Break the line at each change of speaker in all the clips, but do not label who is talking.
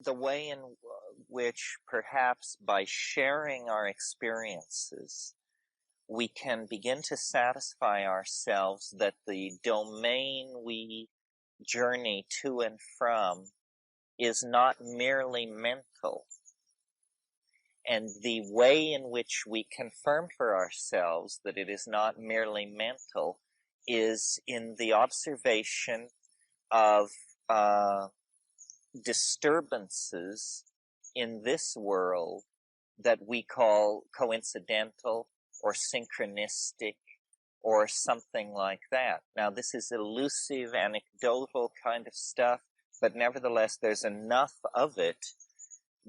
the way in which perhaps by sharing our experiences, we can begin to satisfy ourselves that the domain we journey to and from is not merely mental. And the way in which we confirm for ourselves that it is not merely mental is in the observation of disturbances in this world that we call coincidental or synchronistic or something like that. Now, this is elusive, anecdotal kind of stuff, but nevertheless, there's enough of it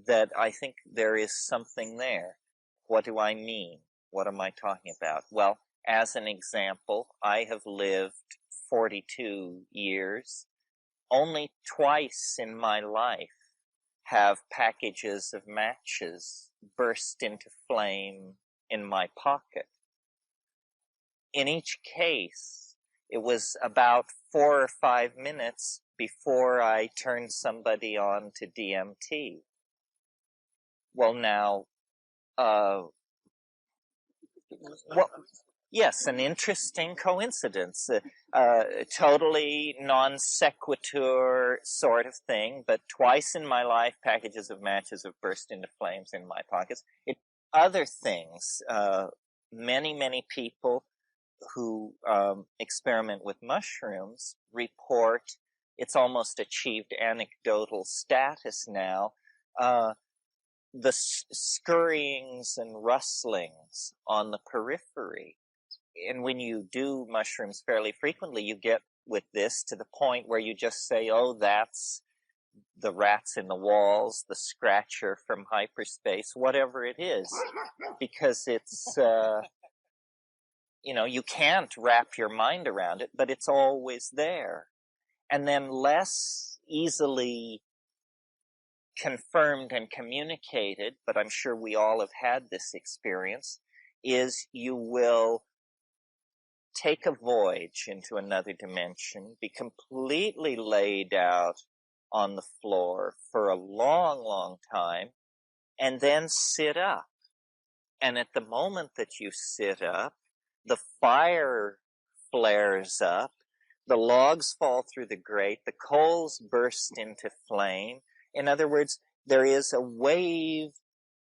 that I think there is something there. What do I mean? What am I talking about? Well, as an example, I have lived 42 years. Only twice in my life have packages of matches burst into flame in my pocket. In each case, it was about 4 or 5 minutes before I turned somebody on to DMT. Well, now, yes, an interesting coincidence, totally non sequitur sort of thing, but twice in my life, packages of matches have burst into flames in my pockets. Other things, many people who experiment with mushrooms report it's almost achieved anecdotal status now, the scurryings and rustlings on the periphery. And when you do mushrooms fairly frequently, you get with this to the point where you just say, oh, that's the rats in the walls, the scratcher from hyperspace, whatever it is, because it's, you can't wrap your mind around it, but it's always there. And then less easily confirmed and communicated, but I'm sure we all have had this experience, is you will take a voyage into another dimension, be completely laid out on the floor for a long time, and then sit up. And at the moment that you sit up, the fire flares up, the logs fall through the grate, the coals burst into flame. In other words, there is a wave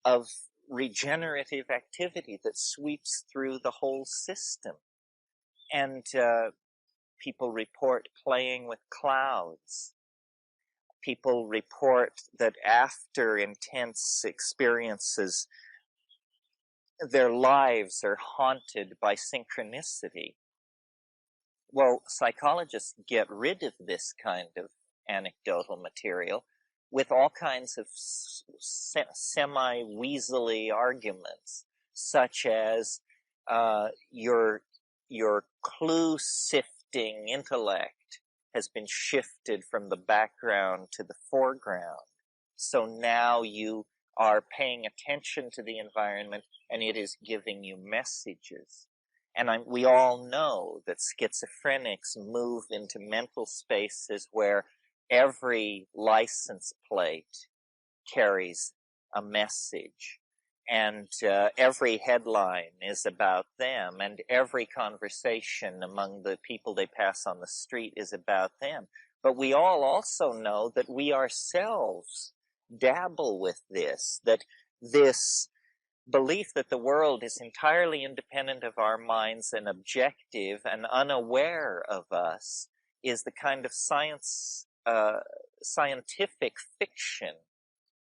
of regenerative activity that sweeps through the whole system. And people report playing with clouds. People report that after intense experiences, their lives are haunted by synchronicity. Well, psychologists get rid of this kind of anecdotal material with all kinds of semi-weaselly arguments, such as your clue-sifting intellect has been shifted from the background to the foreground. So now you are paying attention to the environment and it is giving you messages. And we all know that schizophrenics move into mental spaces where every license plate carries a message, and every headline is about them, and every conversation among the people they pass on the street is about them. But we all also know that we ourselves dabble with this, that this belief that the world is entirely independent of our minds and objective and unaware of us is the kind of scientific fiction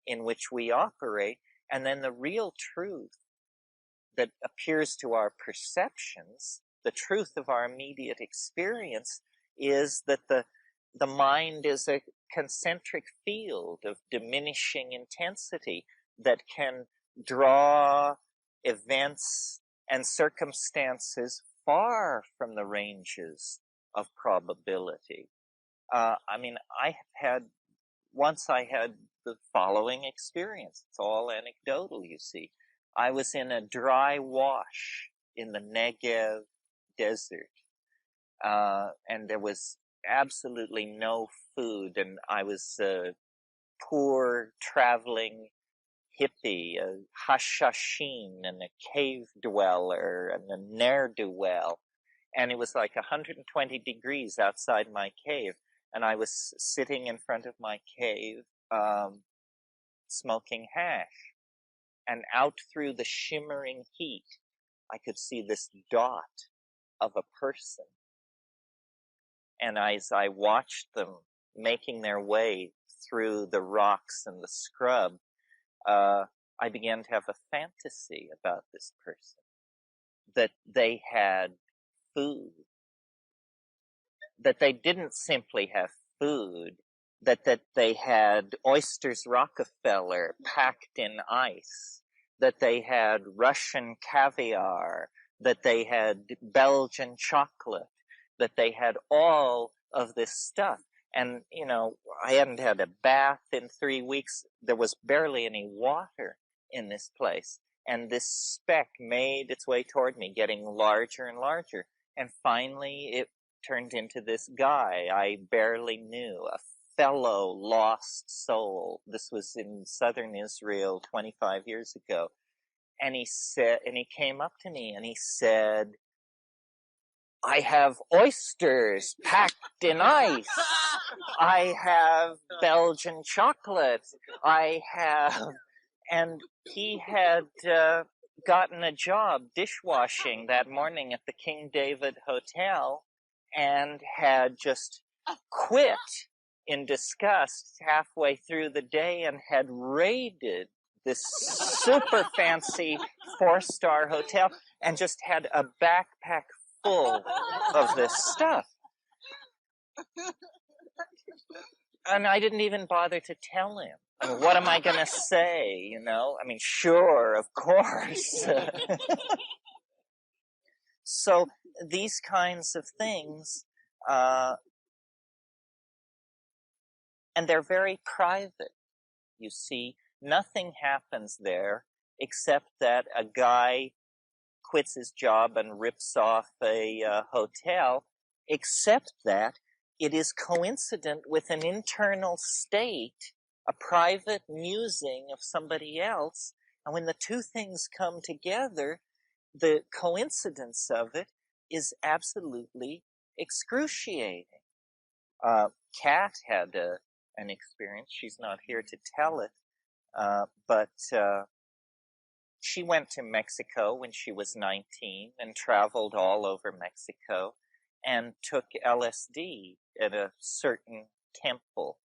in which we operate. And then the real truth that appears to our perceptions, the truth of our immediate experience, is that the mind is a concentric field of diminishing intensity that can draw events and circumstances far from the ranges of probability. Once I had the following experience. It's all anecdotal, you see. I was in a dry wash in the Negev desert, and there was absolutely no food, and I was poor traveling hippie, a hashashin, and a cave dweller, and a ne'er-do-well. And it was like 120 degrees outside my cave. And I was sitting in front of my cave, smoking hash. And out through the shimmering heat, I could see this dot of a person. And as I watched them making their way through the rocks and the scrub, I began to have a fantasy about this person. That they had food. That they didn't simply have food. That they had oysters Rockefeller packed in ice. That they had Russian caviar. That they had Belgian chocolate. That they had all of this stuff. And, you know, I hadn't had a bath in 3 weeks. There was barely any water in this place. And this speck made its way toward me, getting larger and larger. And finally, it turned into this guy I barely knew, a fellow lost soul. This was in southern Israel 25 years ago. And he came up to me and he said, I have oysters packed in ice. I have Belgian chocolate. And he had gotten a job dishwashing that morning at the King David Hotel and had just quit in disgust halfway through the day and had raided this super fancy 4-star hotel and just had a backpack full of this stuff. And I didn't even bother to tell him. I mean, what am I going to say, you know? I mean, sure, of course. So these kinds of things, and they're very private. You see, nothing happens there except that a guy quits his job and rips off a hotel, except that it is coincident with an internal state, a private musing of somebody else. And when the two things come together, the coincidence of it is absolutely excruciating. Kat had an experience. She's not here to tell it, but she went to Mexico when she was 19 and traveled all over Mexico and took LSD at a certain temple.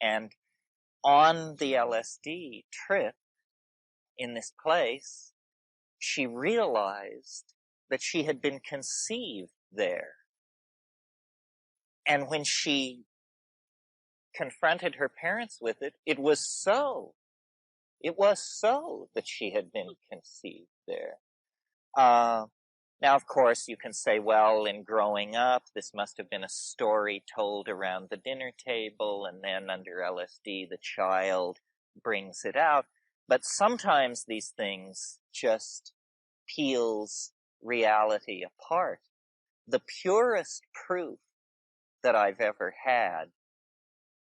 And on the LSD trip in this place, she realized that she had been conceived there. And when she confronted her parents with it, it was so. It was so that she had been conceived there. Now, of course, you can say, well, in growing up, this must have been a story told around the dinner table, and then under LSD, the child brings it out. But sometimes these things just peels reality apart. The purest proof that I've ever had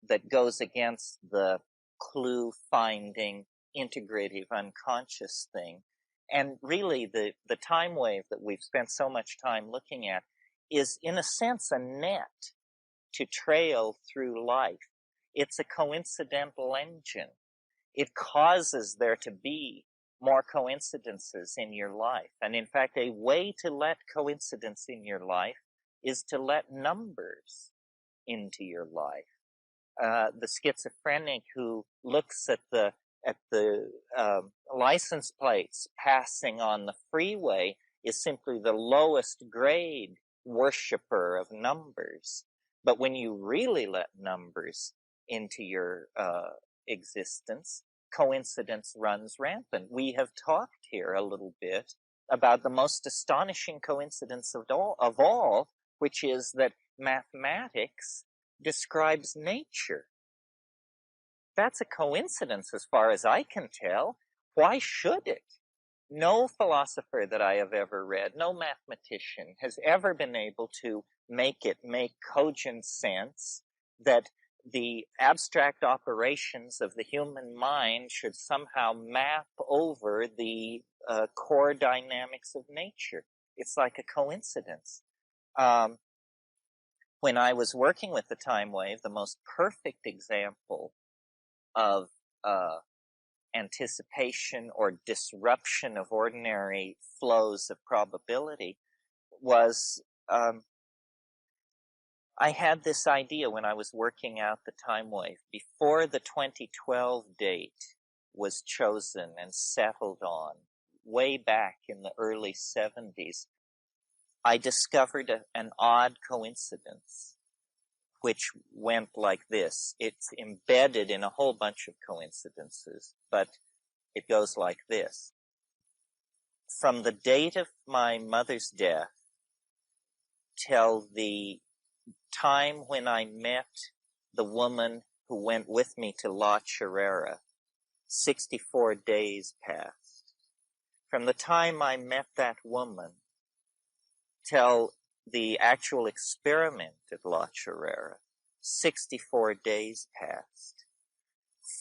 that goes against the clue-finding, integrative, unconscious thing, and really the time wave that we've spent so much time looking at, is in a sense a net to trail through life. It's a coincidental engine. It causes there to be more coincidences in your life. And in fact, a way to let coincidence in your life is to let numbers into your life. The schizophrenic who looks at the license plates passing on the freeway is simply the lowest grade worshiper of numbers. But when you really let numbers into your existence, coincidence runs rampant. We have talked here a little bit about the most astonishing coincidence of all, which is that mathematics describes nature. That's a coincidence as far as I can tell. Why should it? No philosopher that I have ever read, no mathematician has ever been able to make it make cogent sense that the abstract operations of the human mind should somehow map over the core dynamics of nature. It's like a coincidence. When I was working with the time wave, the most perfect example of anticipation or disruption of ordinary flows of probability was I had this idea when I was working out the time wave. Before the 2012 date was chosen and settled on, way back in the early 70s, I discovered an odd coincidence, which went like this. It's embedded in a whole bunch of coincidences, but it goes like this. From the date of my mother's death till the time when I met the woman who went with me to La Chorrera, 64 days passed. From the time I met that woman till the actual experiment at La Chorrera, 64 days passed.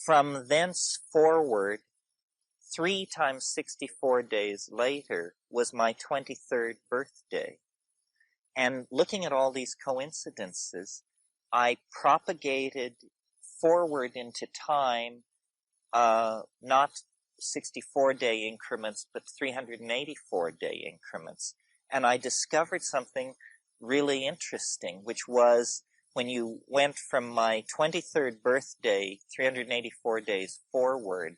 From thence forward, 3 times 64 days later was my 23rd birthday. And looking at all these coincidences, I propagated forward into time, not 64-day increments, but 384-day increments. And I discovered something really interesting, which was when you went from my 23rd birthday, 384 days forward,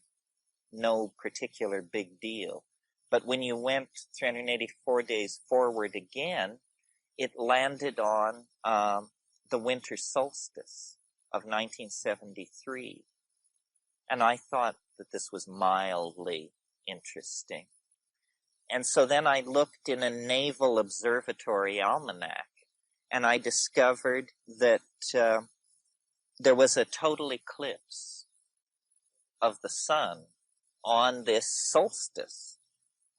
no particular big deal. But when you went 384 days forward again, it landed on the winter solstice of 1973. And I thought that this was mildly interesting. And so then I looked in a naval observatory almanac, and I discovered that there was a total eclipse of the sun on this solstice,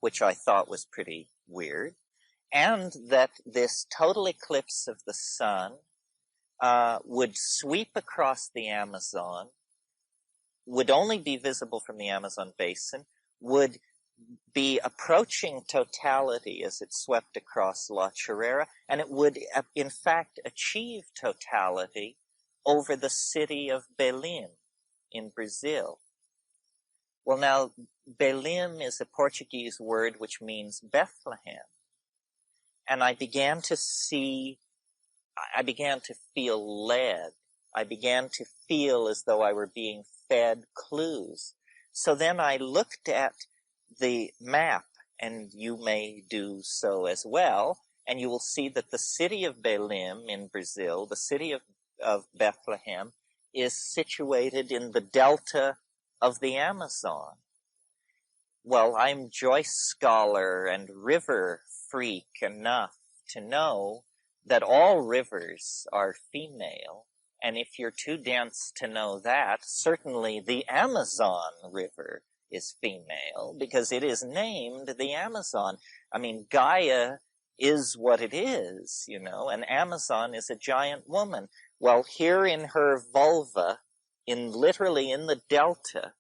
which I thought was pretty weird. And that this total eclipse of the sun would sweep across the Amazon, would only be visible from the Amazon basin, would be approaching totality as it swept across La Chorrera, and it would, in fact, achieve totality over the city of Belém in Brazil. Well, now, Belém is a Portuguese word which means Bethlehem. And I began to feel led. I began to feel as though I were being fed clues. So then I looked at the map, and you may do so as well, and you will see that the city of Belém in Brazil, the city of Bethlehem, is situated in the delta of the Amazon. Well, I'm Joyce scholar and river freak enough to know that all rivers are female, and if you're too dense to know that, certainly the Amazon River is female, because it is named the Amazon. I mean, Gaia is what it is, you know, and Amazon is a giant woman. Well, here in her vulva, literally in the delta,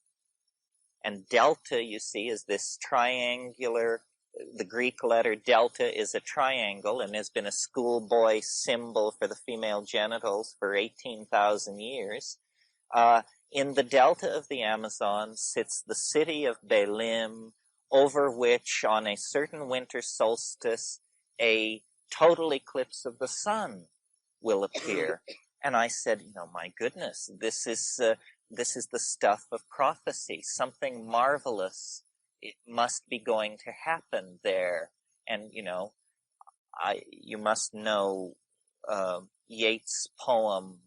and delta, you see, is this triangular, the Greek letter delta is a triangle and has been a schoolboy symbol for the female genitals for 18,000 years. In the delta of the Amazon sits the city of Belém, over which on a certain winter solstice, a total eclipse of the sun will appear. And I said, my goodness, this is the stuff of prophecy. Something marvelous, it must be going to happen there. And, you must know Yeats' poem,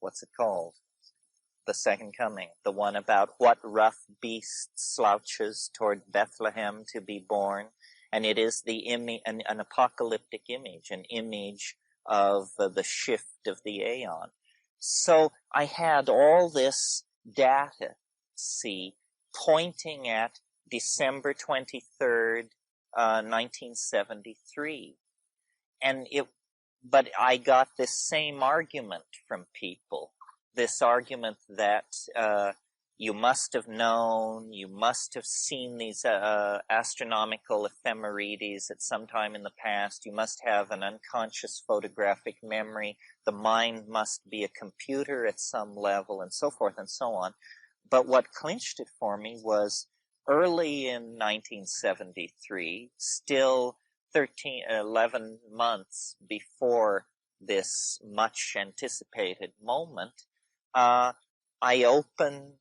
what's it called? The Second Coming, the one about what rough beast slouches toward Bethlehem to be born. And it is an apocalyptic image, an image of the shift of the aeon. So I had all this data, pointing at December 23rd, 1973. And But I got this same argument from people, this argument that you must have known, you must have seen these astronomical ephemerides at some time in the past, you must have an unconscious photographic memory, the mind must be a computer at some level, and so forth and so on. But what clinched it for me was early in 1973, still 11 months before this much anticipated moment, I opened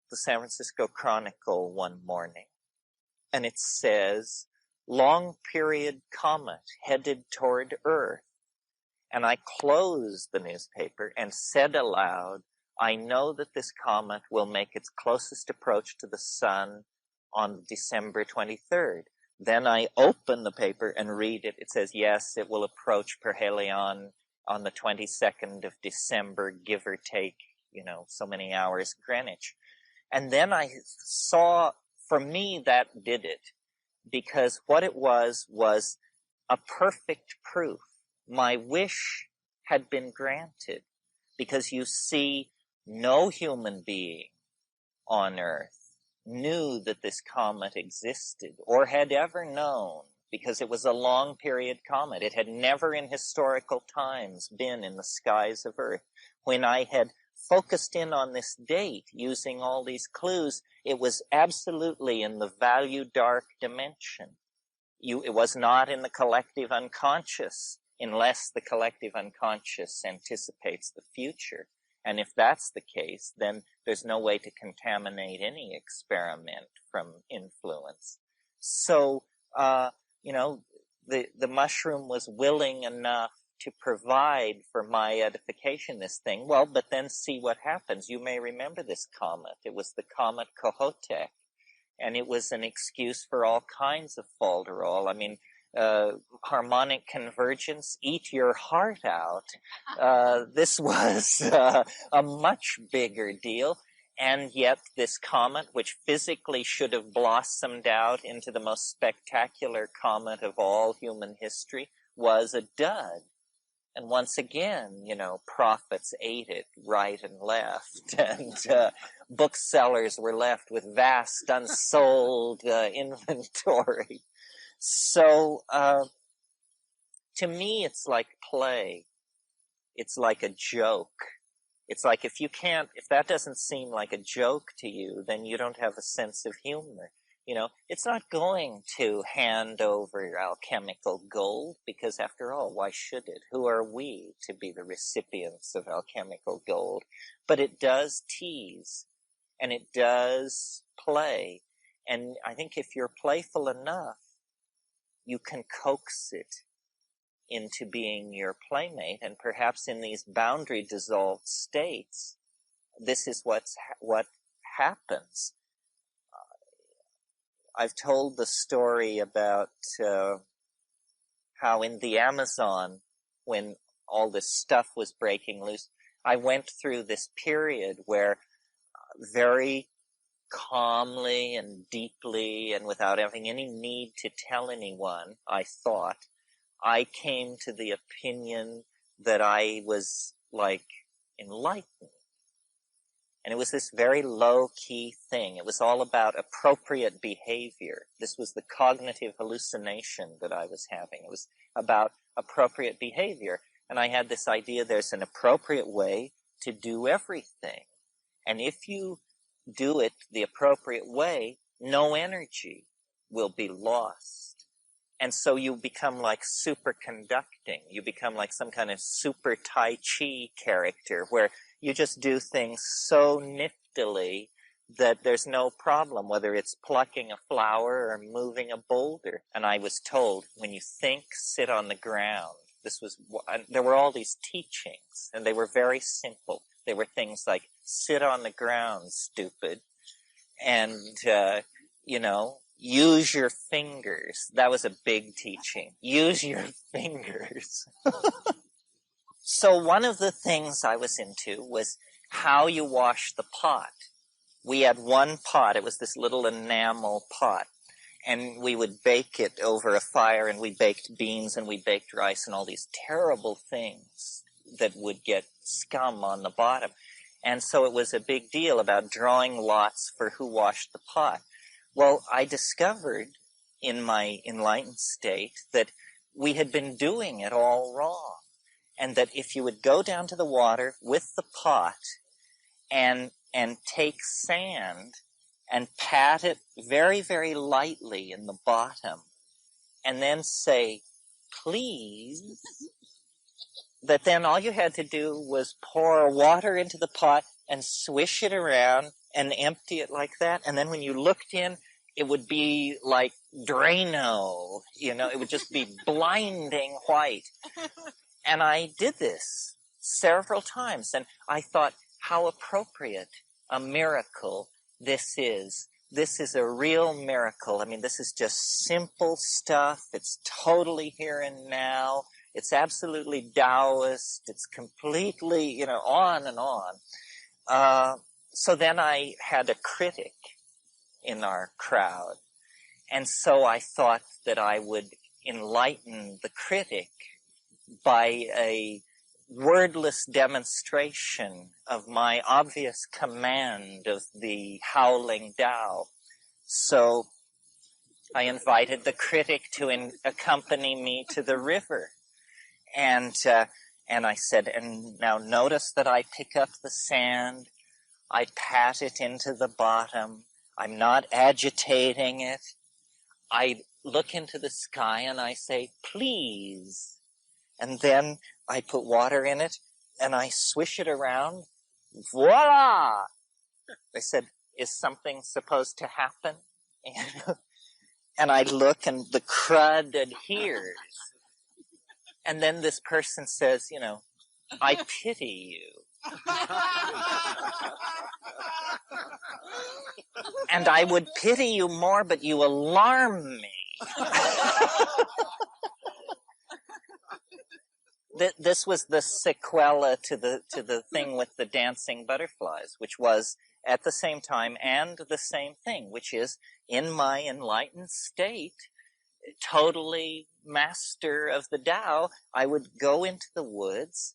the San Francisco Chronicle one morning, and it says, "Long period comet headed toward Earth." And I closed the newspaper and said aloud, "I know that this comet will make its closest approach to the sun on December 23rd. Then I open the paper and read it. It says, yes, it will approach perihelion on the 22nd of December, give or take, so many hours Greenwich. And then I saw, for me, that did it. Because what it was a perfect proof. My wish had been granted. Because you see, no human being on Earth knew that this comet existed or had ever known, because it was a long period comet. It had never in historical times been in the skies of Earth. When I had focused in on this date using all these clues, it was absolutely in the value dark dimension. It was not in the collective unconscious, unless the collective unconscious anticipates the future. And if that's the case, then there's no way to contaminate any experiment from influence. So, the mushroom was willing enough to provide for my edification this thing. Well, but then see what happens. You may remember this comet. It was the comet Kohoutek. And it was an excuse for all kinds of falderall. I mean, harmonic convergence, eat your heart out. This was a much bigger deal. And yet this comet, which physically should have blossomed out into the most spectacular comet of all human history, was a dud. And once again, prophets ate it right and left, and booksellers were left with vast unsold inventory. So, to me, it's like play. It's like a joke. It's like if that doesn't seem like a joke to you, then you don't have a sense of humor. It's not going to hand over alchemical gold, because after all, why should it? Who are we to be the recipients of alchemical gold? But it does tease, and it does play. And I think if you're playful enough, you can coax it into being your playmate, and perhaps in these boundary dissolved states, this is what happens. I've told the story about how in the Amazon, when all this stuff was breaking loose, I went through this period where very calmly and deeply and without having any need to tell anyone, I thought, I came to the opinion that I was like enlightened. And it was this very low-key thing. It was all about appropriate behavior. This was the cognitive hallucination that I was having. It was about appropriate behavior. And I had this idea there's an appropriate way to do everything. And if you do it the appropriate way, no energy will be lost. And so you become like superconducting. You become like some kind of super Tai Chi character where you just do things so niftily that there's no problem, whether it's plucking a flower or moving a boulder. And I was told, when you think, sit on the ground. There were all these teachings, and they were very simple. They were things like, sit on the ground, stupid. And, use your fingers. That was a big teaching. Use your fingers. So one of the things I was into was how you wash the pot. We had one pot. It was this little enamel pot. and we would bake it over a fire, and we baked beans and we baked rice and all these terrible things that would get scum on the bottom. And so it was a big deal about drawing lots for who washed the pot. Well, I discovered in my enlightened state that we had been doing it all wrong. And that if you would go down to the water with the pot and take sand and pat it very, very lightly in the bottom, and then say, please, that then all you had to do was pour water into the pot and swish it around and empty it like that. And then when you looked in, it would be like Drano, it would just be blinding white. And I did this several times, and I thought how appropriate a miracle this is. This is a real miracle. I mean, this is just simple stuff. It's totally here and now. It's absolutely Taoist. It's completely, on and on. So then I had a critic in our crowd. And so I thought that I would enlighten the critic by a wordless demonstration of my obvious command of the howling Tao. So I invited the critic to accompany me to the river. And I said, and now notice that I pick up the sand, I pat it into the bottom, I'm not agitating it. I look into the sky and I say, please. And then I put water in it and I swish it around. Voila! They said, is something supposed to happen? And I look and the crud adheres. And then this person says, I pity you. And I would pity you more, but you alarm me. This was the sequela to the thing with the dancing butterflies, which was at the same time and the same thing, which is in my enlightened state, totally master of the Tao, I would go into the woods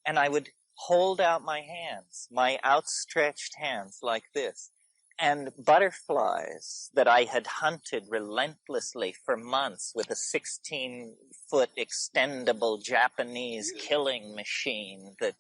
and I would hold out my hands, my outstretched hands like this. And butterflies that I had hunted relentlessly for months with a 16-foot extendable Japanese killing machine that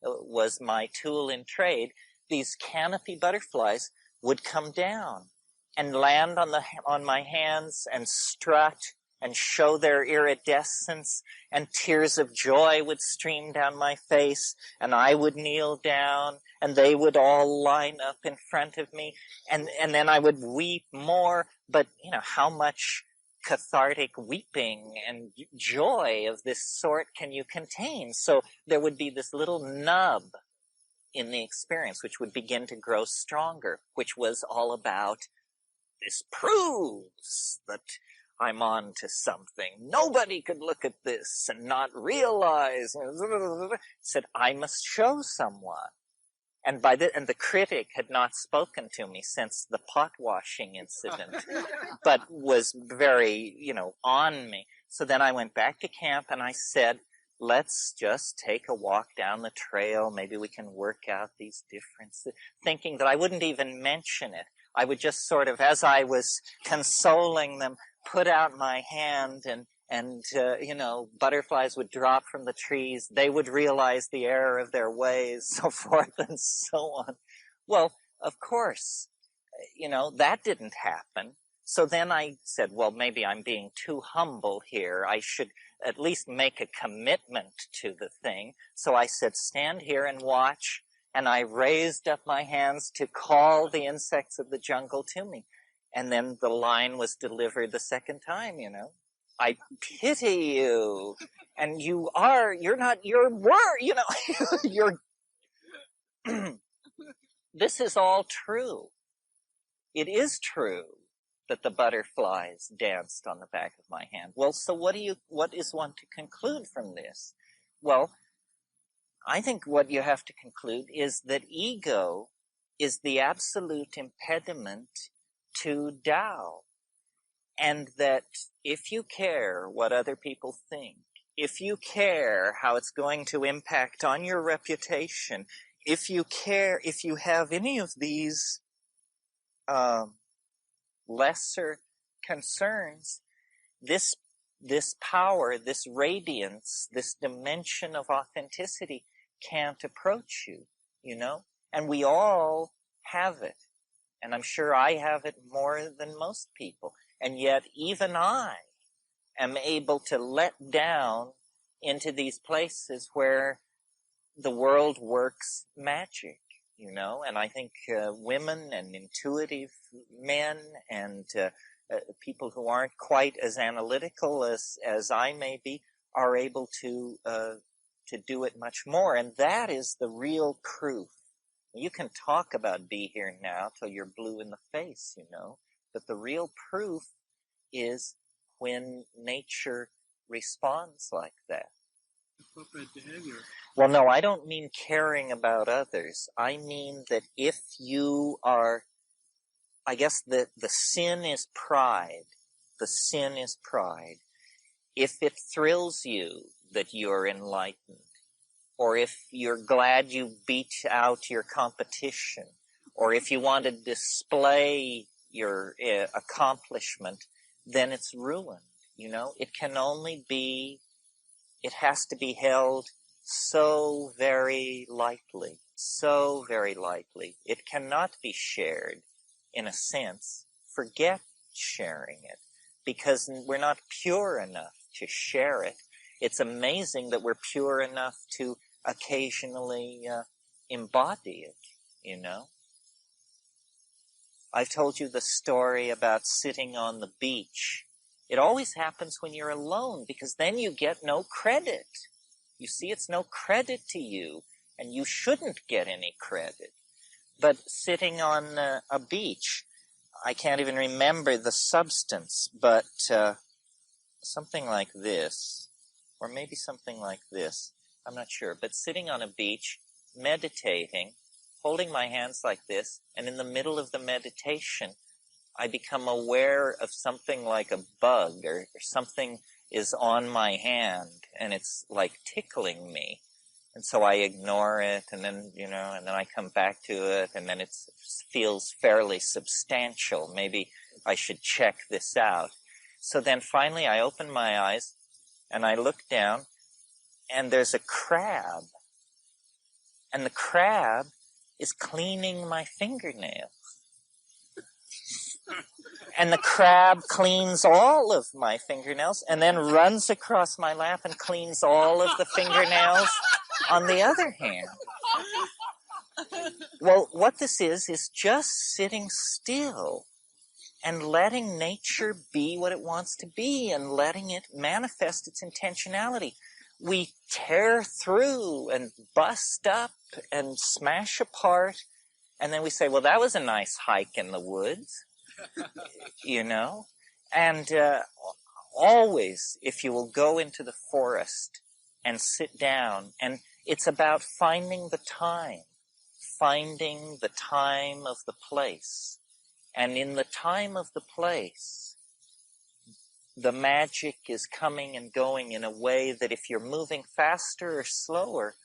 was my tool in trade, these canopy butterflies would come down and land on my hands and strut and show their iridescence, and tears of joy would stream down my face, and I would kneel down, and they would all line up in front of me, and then I would weep more, but how much cathartic weeping and joy of this sort can you contain? So there would be this little nub in the experience which would begin to grow stronger, which was all about, this proves that I'm on to something. Nobody could look at this and not realize. Said, I must show someone. And the critic had not spoken to me since the pot washing incident, but was very, on me. So then I went back to camp and I said, let's just take a walk down the trail. Maybe we can work out these differences. Thinking that I wouldn't even mention it. I would just sort of, as I was consoling them, put out my hand and butterflies would drop from the trees. They would realize the error of their ways, so forth and so on. Well, of course, that didn't happen. So then I said, well, maybe I'm being too humble here. I should at least make a commitment to the thing. So I said, stand here and watch. And I raised up my hands to call the insects of the jungle to me. And then the line was delivered the second time, I pity you. And you're not your word, you're, this is all true. It is true that the butterflies danced on the back of my hand. Well, so what is one to conclude from this? Well, I think what you have to conclude is that ego is the absolute impediment to Tao. And that if you care what other people think, if you care how it's going to impact on your reputation, if you care, if you have any of these lesser concerns, this power, this radiance, this dimension of authenticity can't approach you, you know? And we all have it. And I'm sure I have it more than most people. And yet even I am able to let down into these places where the world works magic, you know? And I think women and intuitive men and people who aren't quite as analytical as I may be are able to do it much more. And that is the real proof. You can talk about be here now till you're blue in the face, you know, but the real proof is when nature responds like that.
Appropriate behavior.
Well, no, I don't mean caring about others. I mean that if you are, I guess the sin is pride. The sin is pride. If it thrills you that you're enlightened, or if you're glad you beat out your competition, or if you want to display your accomplishment, then it's ruined, you know? It can only be, it has to be held so very lightly, so very lightly. It cannot be shared, in a sense. Forget sharing it, because we're not pure enough to share it. It's amazing that we're pure enough to occasionally embody it, you know. I've told you the story about sitting on the beach. It always happens when you're alone, because then you get no credit. You see, it's no credit to you, and you shouldn't get any credit. But sitting on a beach, I can't even remember the substance, but something like this, or maybe something like this. I'm not sure, but sitting on a beach, meditating, holding my hands like this, and in the middle of the meditation, I become aware of something like a bug or something is on my hand, and it's like tickling me. And so I ignore it, and then, you know, and then I come back to it, and then it feels fairly substantial. Maybe I should check this out. So then finally I open my eyes, and I look down, and there's a crab. And the crab is cleaning my fingernails. And the crab cleans all of my fingernails and then runs across my lap and cleans all of the fingernails on the other hand. Well, what this is just sitting still and letting nature be what it wants to be and letting it manifest its intentionality. We tear through and bust up and smash apart, and then we say, well, that was a nice hike in the woods, you know? And always, if you will go into the forest and sit down, and it's about finding the time of the place. And in the time of the place, the magic is coming and going in a way that if you're moving faster or slower,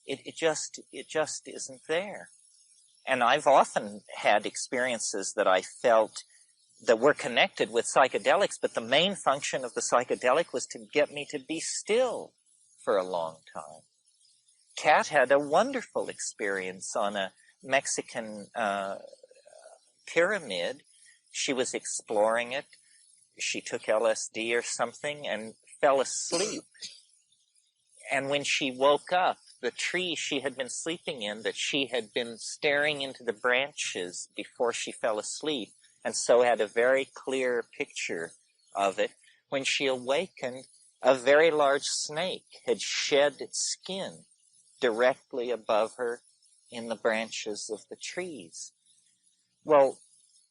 it just isn't there. And I've often had experiences that I felt that were connected with psychedelics, but the main function of the psychedelic was to get me to be still for a long time. Kat had a wonderful experience on a Mexican pyramid. She was exploring it. She took LSD or something and fell asleep. And when she woke up, the tree she had been sleeping in, that she had been staring into the branches before she fell asleep, and so had a very clear picture of it. When she awakened, a very large snake had shed its skin directly above her in the branches of the trees. Well,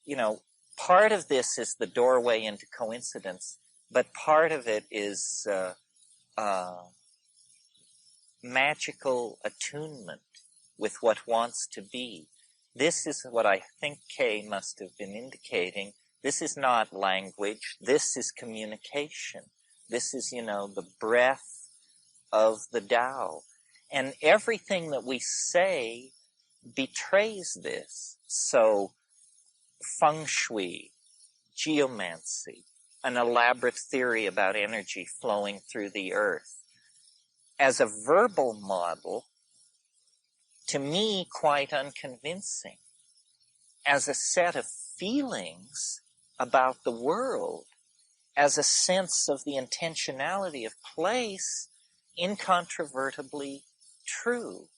you know, part of this is the doorway into coincidence, but part of it is magical attunement with what wants to be. This is what I think Kay must have been indicating, This is not language. This is communication. This is, the breath of the Tao. And everything that we say betrays this. So, feng shui, geomancy, an elaborate theory about energy flowing through the earth. As a verbal model, to me, quite unconvincing. As a set of feelings about the world, as a sense of the intentionality of place, incontrovertibly true.